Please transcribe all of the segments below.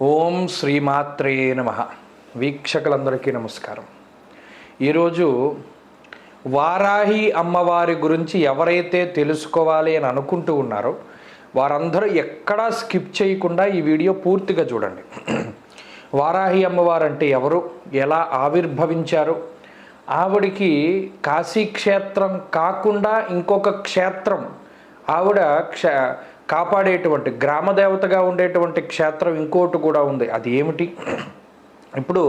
ఓం శ్రీమాత్రే నమః. వీక్షకులందరికీ నమస్కారం. ఈరోజు వారాహి అమ్మవారి గురించి ఎవరైతే తెలుసుకోవాలి అని అనుకుంటూ ఉన్నారో వారందరూ ఎక్కడా స్కిప్ చేయకుండా ఈ వీడియో పూర్తిగా చూడండి. వారాహి అమ్మవారు అంటే ఎవరు, ఎలా ఆవిర్భవించారు, ఆవిడికి కాశీక్షేత్రం కాకుండా ఇంకొక క్షేత్రం ఆవిడ కాపాడేటువంటి గ్రామదేవతగా ఉండేటువంటి క్షేత్రం ఇంకోటి కూడా ఉంది. అది ఏమిటి? ఇప్పుడు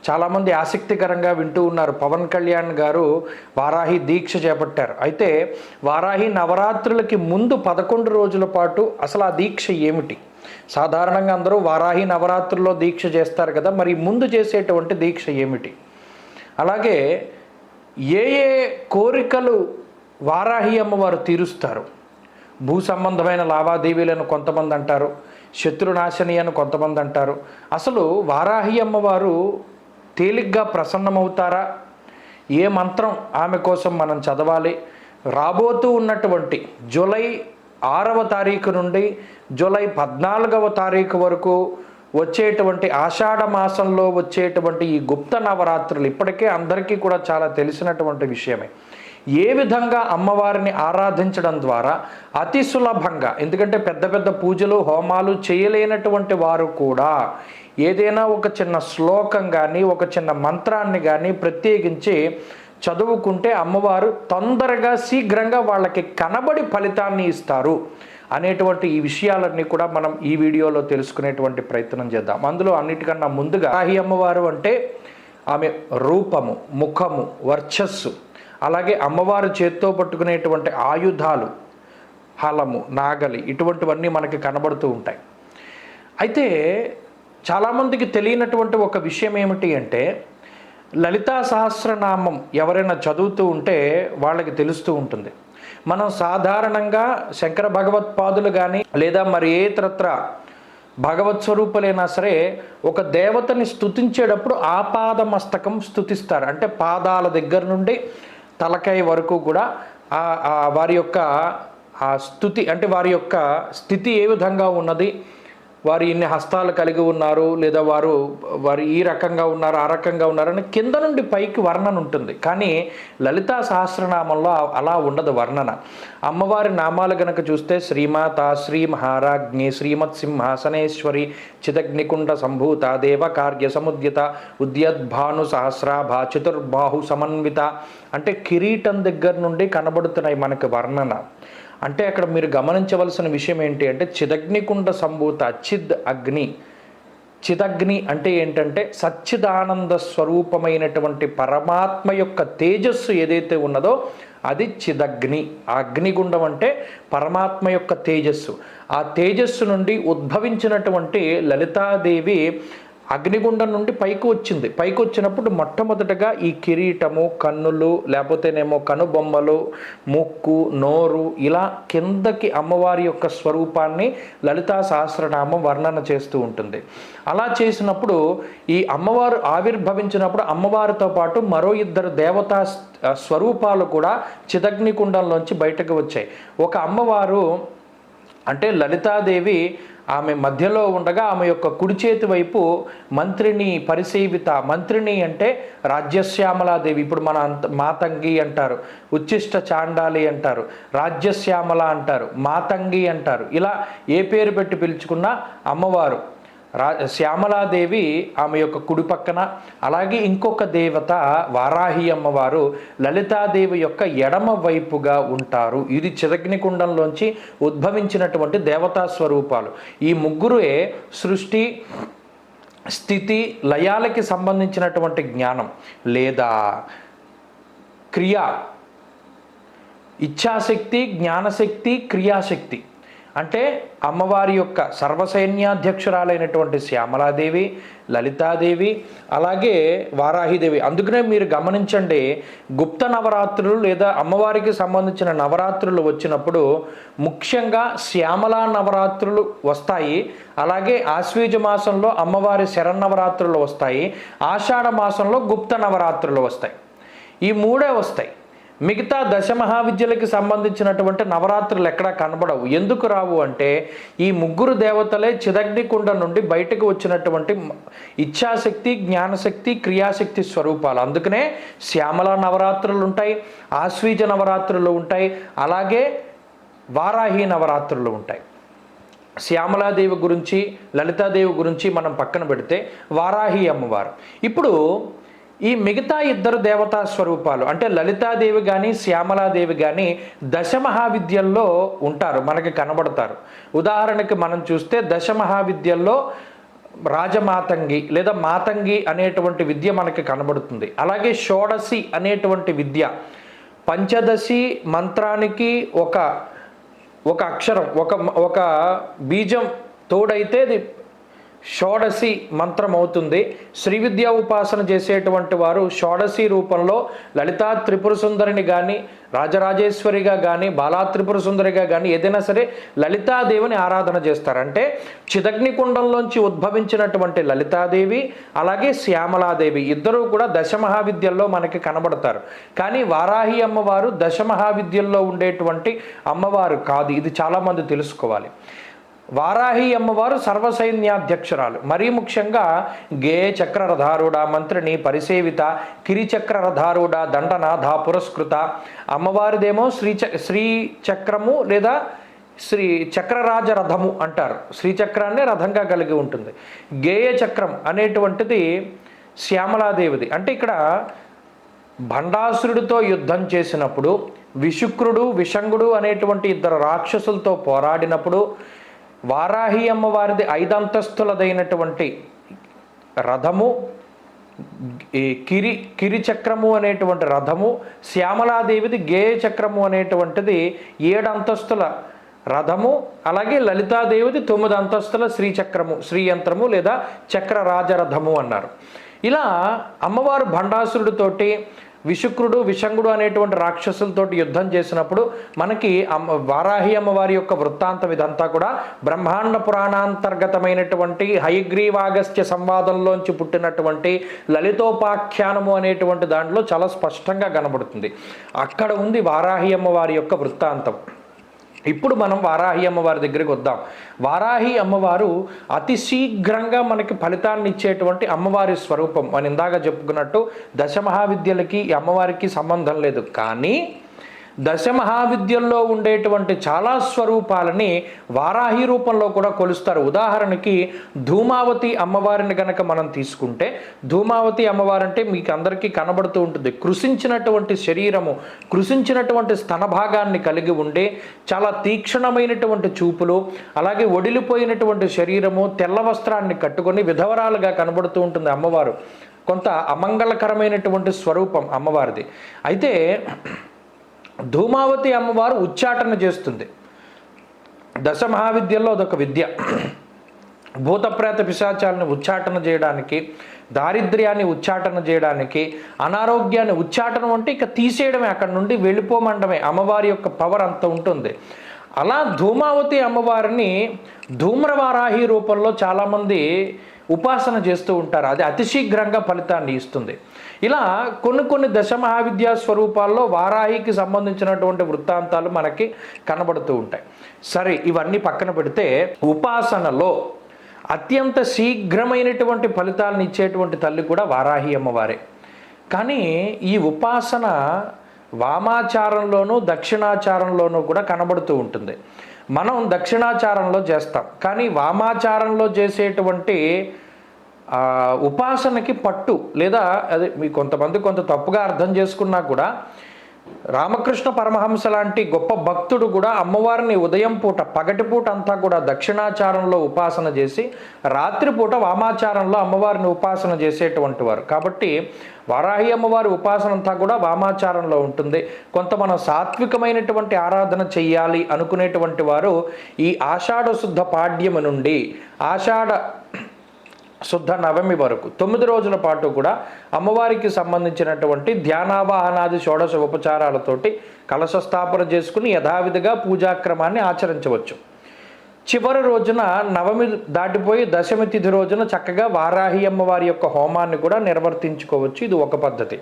చాలామంది ఆసక్తికరంగా వింటూ ఉన్నారు. పవన్ కళ్యాణ్ గారు వారాహి దీక్ష చేపట్టారు. అయితే వారాహి నవరాత్రులకి ముందు 11 రోజుల పాటు అసలు ఆ దీక్ష ఏమిటి? సాధారణంగా అందరూ వారాహి నవరాత్రుల్లో దీక్ష చేస్తారు కదా, మరి ముందు చేసేటువంటి దీక్ష ఏమిటి? అలాగే ఏ ఏ కోరికలు వారాహి అమ్మవారు తీరుస్తారు? భూ సంబంధమైన లావాదేవీలను కొంతమంది అంటారు, శత్రునాశని అని కొంతమంది అంటారు. అసలు వారాహి అమ్మవారు తేలిగ్గా ప్రసన్నమవుతారా? ఏ మంత్రం ఆమె కోసం మనం చదవాలి? రాబోతూ ఉన్నటువంటి జూలై 6వ తారీఖు నుండి జూలై 14వ తారీఖు వరకు వచ్చేటువంటి ఆషాఢ మాసంలో వచ్చేటువంటి ఈ గుప్త నవరాత్రులు ఇప్పటికే అందరికీ కూడా చాలా తెలిసినటువంటి విషయమే. ఏ విధంగా అమ్మవారిని ఆరాధించడం ద్వారా అతి సులభంగా, ఎందుకంటే పెద్ద పెద్ద పూజలు హోమాలు చేయలేనటువంటి వారు కూడా ఏదైనా ఒక చిన్న శ్లోకం కానీ ఒక చిన్న మంత్రాన్ని కానీ ప్రత్యేకించి చదువుకుంటే అమ్మవారు తొందరగా శీఘ్రంగా వాళ్ళకి కనబడి ఫలితాన్ని ఇస్తారు అనేటువంటి ఈ విషయాలన్నీ కూడా మనం ఈ వీడియోలో తెలుసుకునేటువంటి ప్రయత్నం చేద్దాం. అందులో అన్నిటికన్నా ముందుగా వారాహి అమ్మవారు అంటే ఆమె రూపము, ముఖము, వర్చస్సు, అలాగే అమ్మవారు చేత్తో పట్టుకునేటువంటి ఆయుధాలు, హలము, నాగలి, ఇటువంటివన్నీ మనకి కనబడుతూ ఉంటాయి. అయితే చాలామందికి తెలియనటువంటి ఒక విషయం ఏమిటి అంటే, లలితా సహస్రనామం ఎవరైనా చదువుతూ ఉంటే వాళ్ళకి తెలుస్తూ ఉంటుంది. మనం సాధారణంగా శంకర భగవత్పాదులు కానీ లేదా మరి ఏ ఇతరత్ర భగవత్ స్వరూపులైనా సరే ఒక దేవతని స్తుతించేటప్పుడు ఆపాదమస్తకం స్తుతిస్తారు. అంటే పాదాల దగ్గర నుండి తలకాయ వరకు కూడా వారి యొక్క ఆ స్థుతి, అంటే వారి యొక్క స్థితి ఏ విధంగా ఉన్నది, వారు ఇన్ని హస్తాలు కలిగి ఉన్నారు, లేదా వారు ఈ రకంగా ఉన్నారు, ఆ రకంగా ఉన్నారని కింద నుండి పైకి వర్ణన ఉంటుంది. కానీ లలితా సహస్రనామంలో అలా ఉండదు వర్ణన. అమ్మవారి నామాలు గనక చూస్తే శ్రీమాత, శ్రీ మహారాజ్ఞి, శ్రీమత్ సింహాసనేశ్వరి, చిదగ్నికుండ సంభూత, దేవకార్య సముద్యత, ఉద్యద్భాను సహస్రాభ, చతుర్బాహు సమన్విత, అంటే కిరీటం దగ్గర నుండి కనబడుతున్నాయి మనకి వర్ణన. అంటే అక్కడ మీరు గమనించవలసిన విషయం ఏంటి అంటే, చిదగ్నికుండ సంభూత, చిద్ అగ్ని. చిదగ్ని అంటే ఏంటంటే సచ్చిదానంద స్వరూపమైనటువంటి పరమాత్మ యొక్క తేజస్సు ఏదైతే ఉన్నదో అది చిదగ్ని. ఆ అగ్నిగుండం అంటే పరమాత్మ యొక్క తేజస్సు. ఆ తేజస్సు నుండి ఉద్భవించినటువంటి లలితాదేవి అగ్నిగుండం నుండి పైకి వచ్చింది. పైకి వచ్చినప్పుడు మొట్టమొదటగా ఈ కిరీటము, కన్నులు, లేకపోతేనేమో కనుబొమ్మలు, ముక్కు, నోరు, ఇలా కిందకి అమ్మవారి యొక్క స్వరూపాన్ని లలితా సహస్రనామం వర్ణన చేస్తూ ఉంటుంది. అలా చేసినప్పుడు ఈ అమ్మవారు ఆవిర్భవించినప్పుడు అమ్మవారితో పాటు మరో 2 దేవతా స్వరూపాలు కూడా చిదగ్నికుండంలోంచి బయటకు వచ్చాయి. ఒక అమ్మవారు అంటే లలితాదేవి ఆమె మధ్యలో ఉండగా ఆమె యొక్క కుడి చేతి వైపు మంత్రిని పరిసేవిత. మంత్రిని అంటే రాజ్యశ్యామలాదేవి. ఇప్పుడు మన మాతంగి అంటారు, ఉచ్చిష్ట చాండాలి అంటారు, రాజ్యశ్యామల అంటారు, మాతంగి అంటారు. ఇలా ఏ పేరు పెట్టి పిలుచుకున్నా అమ్మవారు శ్యామలాదేవి ఆమె యొక్క కుడి పక్కన, అలాగే ఇంకొక దేవత వారాహి అమ్మవారు లలితాదేవి యొక్క ఎడమ వైపుగా ఉంటారు. ఇది చిదగ్నికుండంలోంచి ఉద్భవించినటువంటి దేవతా స్వరూపాలు. ఈ ముగ్గురే సృష్టి, స్థితి, లయాలకి సంబంధించినటువంటి జ్ఞానం లేదా క్రియ, ఇచ్ఛాశక్తి, జ్ఞానశక్తి, క్రియాశక్తి. అంటే అమ్మవారి యొక్క సర్వసైన్యాధ్యక్షురాలైనటువంటి శ్యామలాదేవి, లలితాదేవి, అలాగే వారాహిదేవి. అందుకనే మీరు గమనించండి, గుప్త నవరాత్రులు లేదా అమ్మవారికి సంబంధించిన నవరాత్రులు వచ్చినప్పుడు ముఖ్యంగా శ్యామలా నవరాత్రులు వస్తాయి. అలాగే ఆశ్వీజ మాసంలో అమ్మవారి శరన్నవరాత్రులు వస్తాయి. ఆషాఢ మాసంలో గుప్త నవరాత్రులు వస్తాయి. ఈ 3 వస్తాయి. మిగతా దశమహావిద్యలకి సంబంధించినటువంటి నవరాత్రులు ఎక్కడా కనబడవు. ఎందుకు రావు అంటే ఈ ముగ్గురు దేవతలే చిదగ్నికుండ నుండి బయటకు వచ్చినటువంటి ఇచ్ఛాశక్తి, జ్ఞానశక్తి, క్రియాశక్తి స్వరూపాలు. అందుకనే శ్యామల నవరాత్రులు ఉంటాయి, ఆశ్వీజ నవరాత్రులు ఉంటాయి, అలాగే వారాహి నవరాత్రులు ఉంటాయి. శ్యామలాదేవి గురించి, లలితాదేవి గురించి మనం పక్కన పెడితే వారాహి అమ్మవారు. ఇప్పుడు ఈ మిగతా ఇద్దరు దేవతా స్వరూపాలు అంటే లలితాదేవి కానీ శ్యామలాదేవి కానీ దశమహావిద్యల్లో ఉంటారు, మనకి కనబడతారు. ఉదాహరణకి మనం చూస్తే దశమహావిద్యల్లో రాజమాతంగి లేదా మాతంగి అనేటువంటి విద్య మనకి కనబడుతుంది. అలాగే షోడశి అనేటువంటి విద్య, పంచదశి మంత్రానికి ఒక అక్షరం, ఒక బీజం తోడైతే అది షోడశి మంత్రం అవుతుంది. శ్రీ విద్యా ఉపాసన చేసేటువంటి వారు షోడశి రూపంలో లలితా త్రిపుర సుందరిని కానీ, రాజరాజేశ్వరిగా కానీ, బాలా త్రిపుర సుందరిగా కానీ ఏదైనా సరే లలితాదేవిని ఆరాధన చేస్తారంటే చిదగ్నికుండంలోంచి ఉద్భవించినటువంటి లలితాదేవి అలాగే శ్యామలాదేవి ఇద్దరూ కూడా దశమహావిద్యల్లో మనకి కనబడతారు. కానీ వారాహి అమ్మవారు దశమహావిద్యల్లో ఉండేటువంటి అమ్మవారు కాదు. ఇది చాలామంది తెలుసుకోవాలి. వారాహి అమ్మవారు సర్వసైన్యాధ్యక్షురాలు. మరీ ముఖ్యంగా గేయ చక్రరథారూఢ మంత్రిని పరిసేవిత, కిరిచక్రరథారూఢ దండనాథ పురస్కృత. అమ్మవారిదేమో శ్రీచక్రము లేదా శ్రీ చక్రరాజ రథము అంటారు. శ్రీచక్రాన్ని రథంగా కలిగి ఉంటుంది. గేయ చక్రం అనేటువంటిది శ్యామలాదేవిది. అంటే ఇక్కడ భండాసురుడితో యుద్ధం చేసినప్పుడు, విశుక్రుడు విషంగుడు అనేటువంటి ఇద్దరు రాక్షసులతో పోరాడినప్పుడు వారాహి అమ్మవారిది 5 అంతస్తులదైనటువంటి రథము, ఈ కిరిచక్రము అనేటువంటి రథము, శ్యామలాదేవిది గేయ చక్రము అనేటువంటిది 7 అంతస్తుల రథము, అలాగే లలితాదేవిది 9 అంతస్తుల శ్రీచక్రము, శ్రీయంత్రము లేదా చక్రరాజరథము అన్నారు. ఇలా అమ్మవారు భండాసురుడితోటి, విశుక్రుడు విషంగుడు అనేటువంటి రాక్షసులతోటి యుద్ధం చేసినప్పుడు మనకి వారాహి అమ్మవారి యొక్క వృత్తాంతం ఇదంతా కూడా బ్రహ్మాండ పురాణాంతర్గతమైనటువంటి హయగ్రీవాగస్త్య సంవాదంలోంచి పుట్టినటువంటి లలితోపాఖ్యానము అనేటువంటి దాంట్లో చాలా స్పష్టంగా కనబడుతుంది. అక్కడ ఉంది వారాహి అమ్మవారి యొక్క వృత్తాంతం. ఇప్పుడు మనం వారాహి అమ్మవారి దగ్గరికి వద్దాం. వారాహి అమ్మవారు అతి శీఘ్రంగా మనకి ఫలితాన్ని ఇచ్చేటువంటి అమ్మవారి స్వరూపం. మనం ఇందాక చెప్పుకున్నట్టు దశమహావిద్యలకి ఈ అమ్మవారికి సంబంధం లేదు. కానీ దశమహావిద్యల్లో ఉండేటువంటి చాలా స్వరూపాలని వారాహి రూపంలో కూడా కొలుస్తారు. ఉదాహరణకి ధూమావతి అమ్మవారిని కనుక మనం తీసుకుంటే, ధూమావతి అమ్మవారు అంటే మీకు అందరికీ కనబడుతూ ఉంటుంది. కృషించినటువంటి శరీరము, కృషించినటువంటి స్తన భాగాన్ని కలిగి ఉండే చాలా తీక్షణమైనటువంటి చూపులు, అలాగే ఒడిలిపోయినటువంటి శరీరము, తెల్ల వస్త్రాన్ని కట్టుకొని విధవరాలుగా కనబడుతూ ఉంటుంది అమ్మవారు. కొంత అమంగళకరమైనటువంటి స్వరూపం అమ్మవారిది. అయితే ధూమావతి అమ్మవారు ఉచ్చాటన చేస్తుంది. దశమహావిద్యల్లో అదొక విద్య. భూతప్రేత పిశాచాలను ఉచ్చాటన చేయడానికి, దారిద్ర్యాన్ని ఉచ్చాటన చేయడానికి, అనారోగ్యాన్ని ఉచ్చాటనం అంటే ఇక తీసేయడమే, అక్కడ నుండి వెళ్ళిపోమండమే. అమ్మవారి యొక్క పవర్ అంత ఉంటుంది. అలా ధూమావతి అమ్మవారిని ధూమ్రవారాహి రూపంలో చాలామంది ఉపాసన చేస్తూ ఉంటారు. అది అతి శీఘ్రంగా ఫలితాన్ని ఇస్తుంది. ఇలా కొన్ని దశమహావిద్యా స్వరూపాల్లో వారాహికి సంబంధించినటువంటి వృత్తాంతాలు మనకి కనబడుతూ ఉంటాయి. సరే, ఇవన్నీ పక్కన పెడితే ఉపాసనలో అత్యంత శీఘ్రమైనటువంటి ఫలితాలను ఇచ్చేటువంటి తల్లి కూడా వారాహి అమ్మవారే. కానీ ఈ ఉపాసన వామాచారంలోనూ దక్షిణాచారంలోనూ కూడా కనబడుతూ ఉంటుంది. మనం దక్షిణాచారంలో చేస్తాం, కానీ వామాచారంలో చేసేటువంటి ఉపాసనకి పట్టు లేదా అది మీ కొంతమంది కొంత తప్పుగా అర్థం చేసుకున్నా కూడా, రామకృష్ణ పరమహంస లాంటి గొప్ప భక్తుడు కూడా అమ్మవారిని ఉదయం పూట పగటిపూట అంతా కూడా దక్షిణాచారంలో ఉపాసన చేసి రాత్రిపూట వామాచారంలో అమ్మవారిని ఉపాసన చేసేటువంటి వారు. కాబట్టి వారాహి అమ్మవారి ఉపాసన అంతా కూడా వామాచారంలో ఉంటుంది. కొంత మనం సాత్వికమైనటువంటి ఆరాధన చెయ్యాలి అనుకునేటువంటి వారు ఈ ఆషాఢ శుద్ధ పాడ్యము నుండి ఆషాఢ శుద్ధ నవమి వరకు 9 రోజుల పాటు కూడా అమ్మవారికి సంబంధించినటువంటి ధ్యానావాహనాది షోడశ ఉపచారాలతోటి కలశ స్థాపన చేసుకుని యథావిధిగా పూజాక్రమాన్ని ఆచరించవచ్చు. చివరి రోజున నవమి దాటిపోయి దశమి తిథి రోజున చక్కగా వారాహి అమ్మవారి యొక్క హోమాన్ని కూడా నిర్వర్తించుకోవచ్చు. ఇది ఒక పద్ధతి.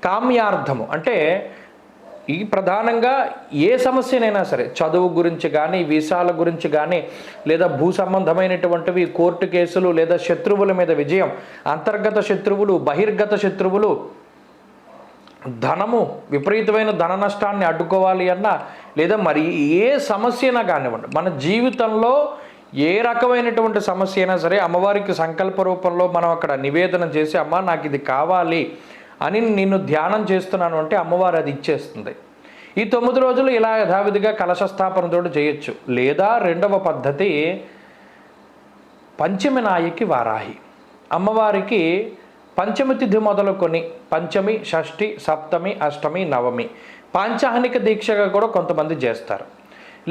కామ్యార్థము అంటే ఈ ప్రధానంగా ఏ సమస్యనైనా సరే, చదువు గురించి కానీ, వీసాల గురించి కానీ, లేదా భూ సంబంధమైనటువంటివి, కోర్టు కేసులు, లేదా శత్రువుల మీద విజయం, అంతర్గత శత్రువులు, బహిర్గత శత్రువులు, ధనము, విపరీతమైన ధన నష్టాన్ని అడ్డుకోవాలి అన్నా, లేదా మరి ఏ సమస్య అయినా కానివ్వండి, మన జీవితంలో ఏ రకమైనటువంటి సమస్య అయినా సరే అమ్మవారికి సంకల్ప రూపంలో మనం అక్కడ నివేదన చేసి, అమ్మ నాకు ఇది కావాలి అని నిన్ను ధ్యానం చేస్తున్నాను అంటే అమ్మవారు అది ఇచ్చేస్తుంది. ఈ 9 రోజులు ఇలా యథావిధిగా కలశ స్థాపనతో చేయొచ్చు. లేదా రెండవ పద్ధతి పంచమి నాయకి వారాహి. అమ్మవారికి పంచమి తిథి మొదలుకొని పంచమి, షష్ఠి, సప్తమి, అష్టమి, నవమి పాంచాహ్నిక దీక్షగా కూడా కొంతమంది చేస్తారు.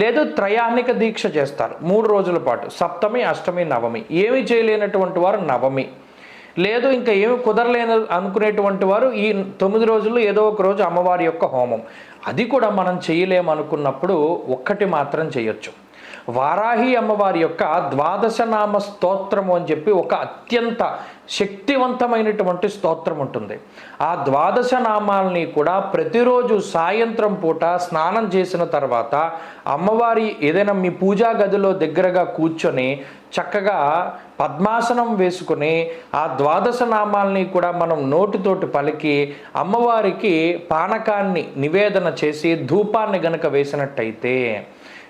లేదు త్రయాహ్నిక దీక్ష చేస్తారు 3 రోజుల పాటు, సప్తమి, అష్టమి, నవమి. ఏమి చేయలేనటువంటి వారు నవమి, లేదు ఇంకా ఏమి కుదరలేని అనుకునేటువంటి వారు ఈ 9 రోజుల్లో ఏదో ఒక రోజు అమ్మవారి యొక్క హోమం. అది కూడా మనం చేయలేమనుకున్నప్పుడు ఒక్కటి మాత్రం చేయొచ్చు. వారాహి అమ్మవారి యొక్క 12 నామ స్తోత్రము అని చెప్పి ఒక అత్యంత శక్తివంతమైనటువంటి స్తోత్రం ఉంటుంది. ఆ 12 నామాలని కూడా ప్రతిరోజు సాయంత్రం పూట స్నానం చేసిన తర్వాత అమ్మవారి ఏదైనా మీ పూజా గదిలో దగ్గరగా కూర్చొని చక్కగా పద్మాసనం వేసుకుని ఆ 12 నామాలని కూడా మనం నోటితోటి పలికి అమ్మవారికి పానకాన్ని నివేదన చేసి ధూపాన్ని గనక వేసినట్టయితే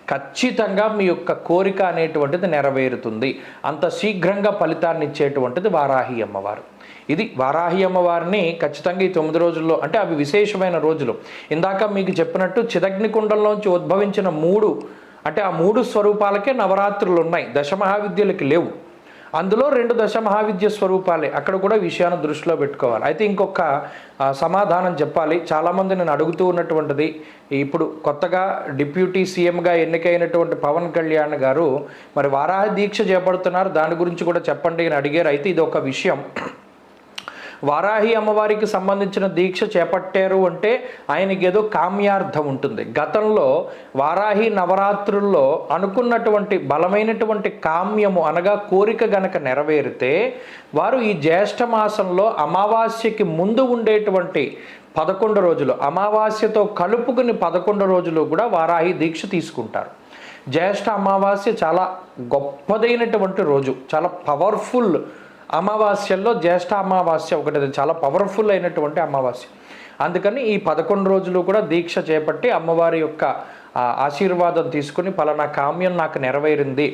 ఖచ్చితంగా మీ యొక్క కోరిక అనేటువంటిది నెరవేరుతుంది. అంత శీఘ్రంగా ఫలితాన్ని ఇచ్చేటువంటిది వారాహి అమ్మవారు. ఇది వారాహి అమ్మవారిని ఖచ్చితంగా ఈ 9 రోజుల్లో, అంటే అవి విశేషమైన రోజులు. ఇందాక మీకు చెప్పినట్టు చిదగ్నికుండంలోంచి ఉద్భవించిన 3, అంటే ఆ 3 స్వరూపాలకే నవరాత్రులు ఉన్నాయి, దశమహావిద్యలకి లేవు. అందులో 2 దశమహావిద్య స్వరూపాలే. అక్కడ కూడా విషయాన్ని దృష్టిలో పెట్టుకోవాలి. అయితే ఇంకొక సమాధానం చెప్పాలి. చాలామంది నేను అడుగుతూ ఉన్నటువంటిది, ఇప్పుడు కొత్తగా డిప్యూటీ సీఎంగా ఎన్నికైనటువంటి పవన్ కళ్యాణ్ గారు మరి వారాహి దీక్ష చేపడుతున్నారు, దాని గురించి కూడా చెప్పండి అని అడిగారు. అయితే ఇది ఒక విషయం. వారాహి అమ్మవారికి సంబంధించిన దీక్ష చేపట్టారు అంటే ఆయనకి ఏదో కామ్యార్థం ఉంటుంది. గతంలో వారాహి నవరాత్రుల్లో అనుకున్నటువంటి బలమైనటువంటి కామ్యము అనగా కోరిక గనక నెరవేరితే వారు ఈ జ్యేష్ఠ మాసంలో అమావాస్యకి ముందు ఉండేటువంటి 11 రోజులు, అమావాస్యతో కలుపుకుని 11 రోజులు కూడా వారాహి దీక్ష తీసుకుంటారు. జ్యేష్ఠ అమావాస్య చాలా గొప్పదైనటువంటి రోజు, చాలా పవర్ఫుల్ అమావాస్యల్లో జ్యేష్ఠ అమావాస్య ఒకటి, చాలా పవర్ఫుల్ అయినటువంటి అమావాస్య. అందుకని ఈ 11 రోజులు కూడా దీక్ష చేపట్టి అమ్మవారి యొక్క ఆశీర్వాదం తీసుకుని పలానా కామ్యం నాకు నెరవేరింది,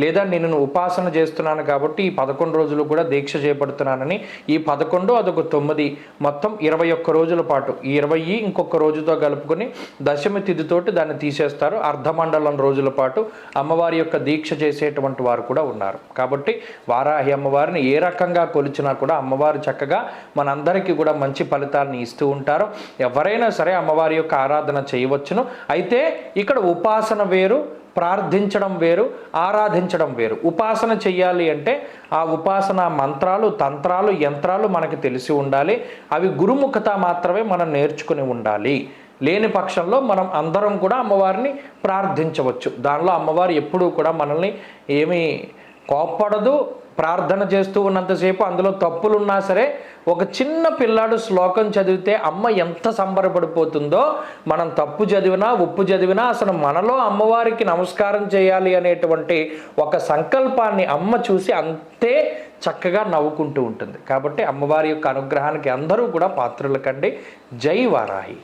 లేదా నేను ఉపాసన చేస్తున్నాను కాబట్టి ఈ 11 రోజులు కూడా దీక్ష చేపడుతున్నానని ఈ 11 అదొక 9 మొత్తం 21 రోజుల పాటు, ఈ 20 ఇంకొక రోజుతో కలుపుకొని దశమి తిథితోటి దాన్ని తీసేస్తారు. అర్ధమండలం రోజుల పాటు అమ్మవారి యొక్క దీక్ష చేసేటువంటి వారు కూడా ఉన్నారు. కాబట్టి వారాహి అమ్మవారిని ఏ రకంగా కొలిచినా కూడా అమ్మవారు చక్కగా మనందరికీ కూడా మంచి ఫలితాన్ని ఇస్తూ ఉంటారు. ఎవరైనా సరే అమ్మవారి యొక్క ఆరాధన చేయవచ్చును. అయితే ఇక్కడ ఉపాసన వేరు, ప్రార్థించడం వేరు, ఆరాధించడం వేరు. ఉపాసన చెయ్యాలి అంటే ఆ ఉపాసన మంత్రాలు, తంత్రాలు, యంత్రాలు మనకి తెలిసి ఉండాలి. అవి గురుముఖత మాత్రమే మనం నేర్చుకుని ఉండాలి. లేని పక్షంలో మనం అందరం కూడా అమ్మవారిని ప్రార్థించవచ్చు. దానిలో అమ్మవారు ఎప్పుడూ కూడా మనల్ని ఏమీ కోప్పడదు. ప్రార్థన చేస్తూ ఉన్నంతసేపు అందులో తప్పులున్నా సరే ఒక చిన్న పిల్లాడు శ్లోకం చదివితే అమ్మ ఎంత సంబరపడిపోతుందో, మనం తప్పు చదివినా ఉప్పు చదివినా అసలు మనలో అమ్మవారికి నమస్కారం చేయాలి అనేటువంటి ఒక సంకల్పాన్ని అమ్మ చూసి అంతే చక్కగా నవ్వుకుంటూ ఉంటుంది. కాబట్టి అమ్మవారి యొక్క అనుగ్రహానికి అందరూ కూడా పాత్రులు కండి. జై వారాహి.